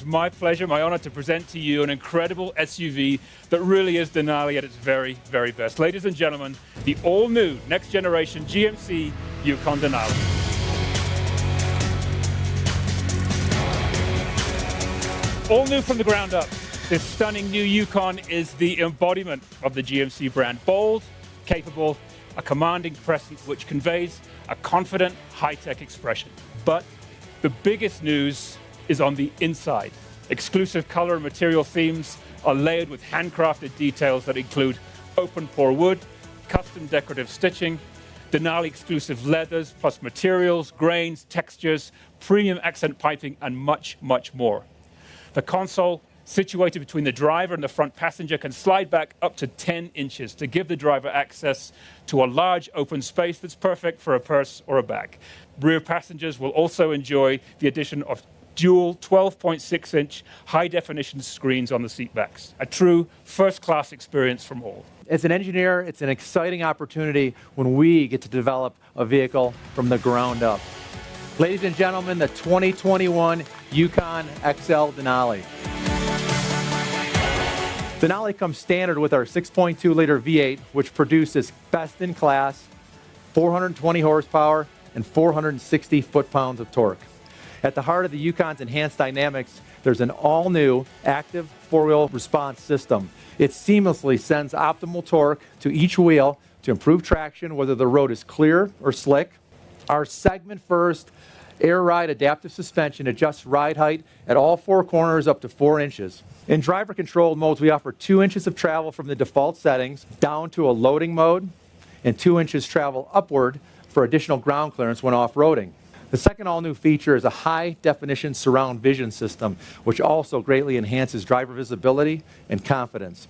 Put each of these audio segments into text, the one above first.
my pleasure, my honor to present to you an incredible SUV that really is Denali at its very, very best. Ladies and gentlemen, the all-new next generation GMC Yukon Denali. All new from the ground up, this stunning new Yukon is the embodiment of the GMC brand. Bold, capable, a commanding presence which conveys a confident, high-tech expression. But the biggest news is on the inside. Exclusive color and material themes are layered with handcrafted details that include open-pore wood, custom decorative stitching, Denali exclusive leathers, plus materials, grains, textures, premium accent piping, and much, much more. The console, situated between the driver and the front passenger, can slide back up to 10 inches to give the driver access to a large open space that's perfect for a purse or a bag. Rear passengers will also enjoy the addition of dual 12.6-inch high-definition screens on the seat backs. A true first-class experience from all. As an engineer, it's an exciting opportunity when we get to develop a vehicle from the ground up. Ladies and gentlemen, the 2021 Yukon XL Denali. Denali comes standard with our 6.2-liter V8, which produces best-in-class 420 horsepower and 460 foot-pounds of torque. At the heart of the Yukon's enhanced dynamics, there's an all-new active four-wheel response system. It seamlessly sends optimal torque to each wheel to improve traction, whether the road is clear or slick. Our segment-first Air Ride adaptive suspension adjusts ride height at all four corners up to 4 inches. In driver-controlled modes, we offer 2 inches of travel from the default settings down to a loading mode and 2 inches travel upward for additional ground clearance when off-roading. The second all-new feature is a high-definition surround vision system, which also greatly enhances driver visibility and confidence.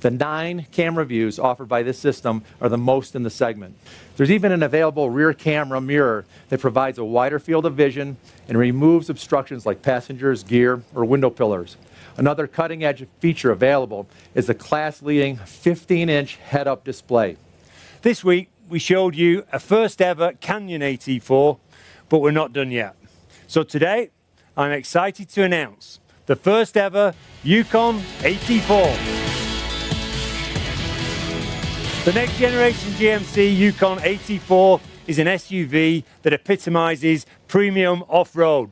The 9 camera views offered by this system are the most in the segment. There's even an available rear camera mirror that provides a wider field of vision and removes obstructions like passengers, gear, or window pillars. Another cutting-edge feature available is the class-leading 15-inch head-up display. This week, we showed you a first-ever Canyon AT4, but we're not done yet. So today, I'm excited to announce the first-ever Yukon AT4. The next generation GMC Yukon AT4 is an SUV that epitomizes premium off-road.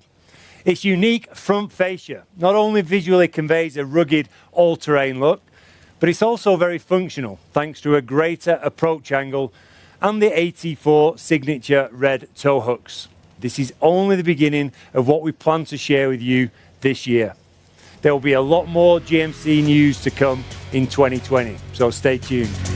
Its unique front fascia not only visually conveys a rugged all-terrain look, but it's also very functional thanks to a greater approach angle and the AT4 signature red tow hooks. This is only the beginning of what we plan to share with you this year. There will be a lot more GMC news to come in 2020, so stay tuned.